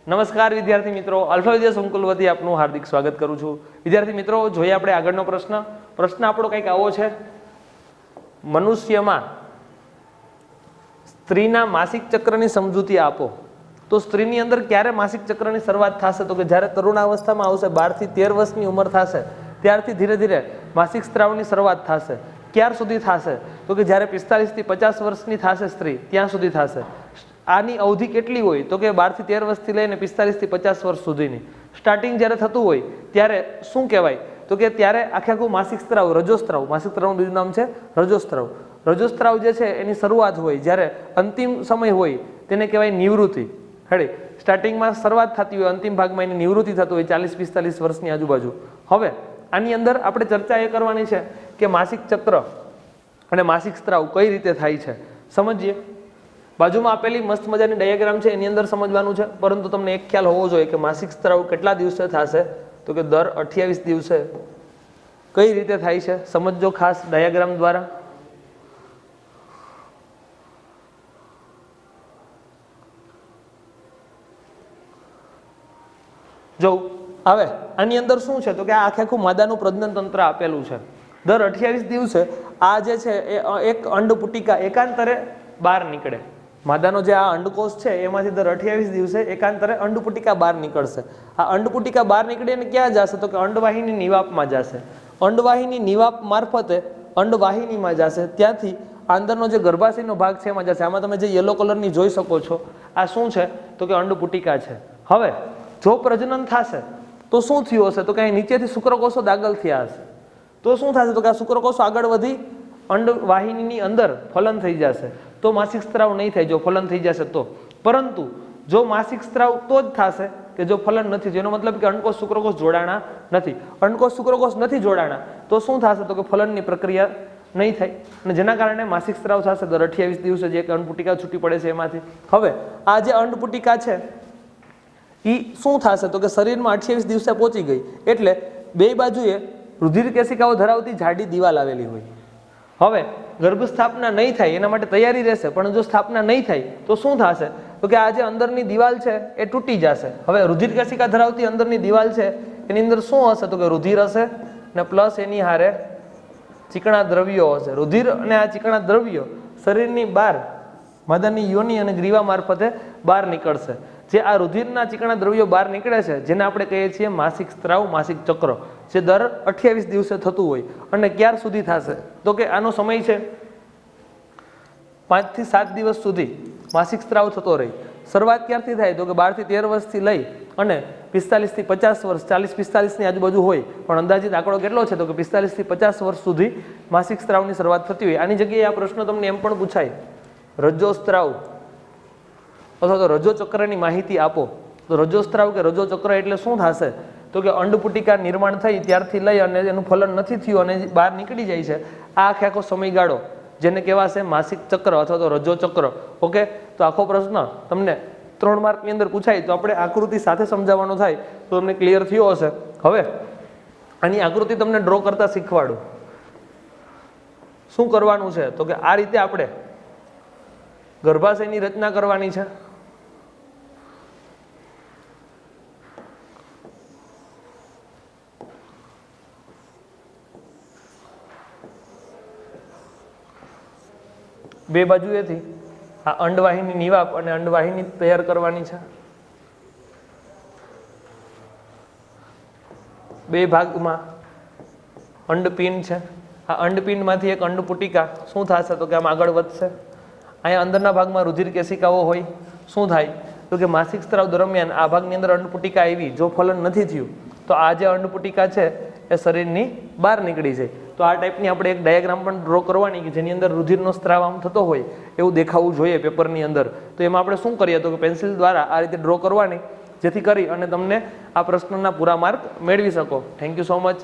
નમસ્કાર વિદ્યાર્થી મિત્રો, અલ્ફા વિદ્યા સંકુલ વતી આપનું હાર્દિક સ્વાગત કરું છું। વિદ્યાર્થી મિત્રો, જોઈએ આપણે આગળનો પ્રશ્ન આપણો કંઈક આવો છે। મનુષ્યમાં સ્ત્રીના માસિક ચક્રની સમજૂતી આપો। તો સ્ત્રીની અંદર ક્યારે માસિક ચક્રની શરૂઆત થશે? તો કે જ્યારે તરુણાવસ્થામાં આવશે, 12 થી 13 વર્ષની ઉંમર થશે ત્યારથી ધીરે ધીરે માસિક સ્ત્રાવની શરૂઆત થશે। ક્યાર સુધી થશે? તો કે જ્યારે 45 થી 50 વર્ષની થશે સ્ત્રી, ત્યાં સુધી થશે। આની અવધિ કેટલી હોય? તો કે 12 થી 13 વર્ષથી લઈને 45 થી 50 વર્ષ સુધીની। સ્ટાર્ટિંગ જ્યારે થતું હોય ત્યારે શું કહેવાય? તો કે ત્યારે આખું માસિક સ્ત્રાવ, રજોસ્ત્રાવ, માસિક સ્ત્રાવનું બીજું નામ છે રજોસ્ત્રાવ। રજોસ્ત્રાવ જે છે એની શરૂઆત હોય જ્યારે અંતિમ સમય હોય તેને કહેવાય નિવૃત્તિ। હેડી સ્ટાર્ટિંગમાં શરૂઆત થતી હોય, અંતિમ ભાગમાં એની નિવૃત્તિ થતી હોય 40-45 વર્ષની આજુબાજુ। હવે આની અંદર આપણે ચર્ચા એ કરવાની છે કે માસિક ચક્ર અને માસિક સ્ત્રાવ કઈ રીતે થાય છે સમજીએ। બાજુમાં આપેલી મસ્ત મજાની ડાયાગ્રામ છે, એની અંદર સમજવાનું છે। પરંતુ તમને એક ખ્યાલ હોવો જોઈએ કે માસિક સ્ત્રાવ કેટલા દિવસે થશે? તો કે દર 28 દિવસે। કઈ રીતે થાય છે સમજજો ખાસ ડાયાગ્રામ દ્વારા। જો હવે આની અંદર શું છે તો કે આ આખું માદાનું પ્રજનન તંત્ર આપેલું છે। દર 28 દિવસે આ જે છે એ એક અંડપુટિકા એકાંતરે બહાર નીકળે। માદાનો જે આ અંડકોષ છે એમાંથી દર 28 દિવસે એકાંતરે અંડપુટિકા બહાર નીકળશે। આ અંડપુટિકા બહાર નીકળી અને ક્યાં જશે? તો કે અંડવાહિની નિવાપમાં જશે। અંડવાહિની નિવાપ મારફતે અંડવાહિનીમાં જશે, ત્યાંથી અંદરનો જે ગર્ભાશયનો ભાગ છે એમાં જશે। આમાં તમે જે યલો કલરની જોઈ શકો છો, આ શું છે? તો કે અંડપુટિકા છે। હવે જો પ્રજનન થશે તો શું થયું હશે? તો કે અહીં નીચેથી શુક્રકોષો દાખલ થયા હશે, તો શું થશે? તો કે આ શુક્રકોષો આગળ વધી અંડવાહિનીની અંદર ફલન થઈ જશે, તો માસિક સ્ત્રાવ નહીં થાય જો ફલન થઈ જશે તો। પરંતુ જો માસિક સ્ત્રાવ તો જ થશે કે જો ફલન નથી, જેનો મતલબ કે અંડકોષ શુક્રકોષ જોડાણા નથી। અંડકોષ શુક્રકોષ નથી જોડાણા તો શું થશે? તો કે ફલનની પ્રક્રિયા નહીં થાય, અને જેના કારણે માસિક સ્ત્રાવ થશે દર 28 દિવસે જે અંડપુટિકા છૂટી પડે છે એમાંથી। હવે આ જે અંડપુટિકા છે એ શું થશે? તો કે શરીરમાં 28 દિવસે પહોંચી ગઈ એટલે બે બાજુએ રુધિર કેશિકાઓ ધરાવતી જાડી દિવાલ આવેલી હોય। હવે ગર્ભ સ્થાપના નહીં થાય એના માટે તૈયારી રહેશે, પણ જો સ્થાપના નહીં થાય તો શું થશે? તો કે આ જે અંદરની દિવાલ છે એ તૂટી જશે। હવે રુધિર કેશિકા ધરાવતી અંદરની દિવાલ છે એની અંદર શું હશે? તો કે રુધિર હશે ને પ્લસ એની હારે ચીકણા દ્રવ્યો હશે। રુધિર અને આ ચીકણા દ્રવ્યો શરીરની બહાર માદાની યોની અને ગ્રીવા મારફતે બહાર નીકળશે। જે આ રુધિરના ચીકણા દ્રવ્યો બહાર નીકળે છે જેને આપણે કહીએ છીએ માસિક સ્ત્રાવ, માસિક ચક્ર, જે દર 28 દિવસે થતું હોય। અને ક્યાર સુધી થશે? તો કે આનો સમય છે 5 થી 7 દિવસ સુધી માસિક સ્ત્રાવ થતો રહે। શરૂઆત ક્યારથી થાય? તો કે 12 થી 13 વર્ષથી લઈ અને 45 થી 50 વર્ષ, 40-45 ની આજુબાજુ હોય, પણ અંદાજિત આંકડો કેટલો છે? તો કે 45 થી 50 વર્ષ સુધી માસિક સ્ત્રાવની શરૂઆત થતી હોય। આની જગ્યાએ આ પ્રશ્ન તમને એમ પણ પૂછાય, રજોસ્ત્રાવ અથવા તો રજો ચક્રની માહિતી આપો। તો રજોસ્ત્રાવ કે રજો ચક્ર એટલે શું થશે? તો કે અંડપુટિકા નિર્માણ થઈ ત્યારથી લઈ અને એનું ફલન નથી થયું અને બહાર નીકળી જાય છે, આ આખો સમયગાળો જેને કહેવાશે માસિક ચક્ર અથવા તો રજો ચક્ર। ઓકે, તો આખો પ્રશ્ન તમને 3 માર્કની અંદર પૂછાય તો આપણે આકૃતિ સાથે સમજાવવાનો થાય તો તમને ક્લિયર થયો હશે। હવે આની આકૃતિ તમને ડ્રો કરતા શીખવાડું। શું કરવાનું છે? તો કે આ રીતે આપણે ગર્ભાશયની રચના કરવાની છે। બે બાજુએથી આ અંડવાહિની નિવાપ અને અંડવાહિની તૈયાર કરવાની છે। બે ભાગમાં અંડપિંડ છે, આ અંડપિંડમાંથી એક અંડપુટિકા શું થશે? તો કે આમ આગળ વધશે। અહીંયા અંદરના ભાગમાં રુધિર કેશિકાઓ હોય, શું થાય? તો કે માસિક સ્ત્રાવ દરમિયાન આ ભાગની અંદર અંડપુટિકા આવી, જો ફલન નથી થયું તો આ જે અંડપુટિકા છે એ શરીરની બહાર નીકળી જાય। તો આ ટાઈપની આપણે એક ડાયાગ્રામ પણ ડ્રો કરવાની કે જેની અંદર રુધિરનો સ્ત્રાવ આમ થતો હોય એવું દેખાવું જોઈએ પેપરની અંદર। તો એમાં આપણે શું કરીએ? તો કે પેન્સિલ દ્વારા આ રીતે ડ્રો કરવાની, જેથી કરી અને તમને આ પ્રશ્નના પૂરા માર્ક મેળવી શકો। Thank you so much.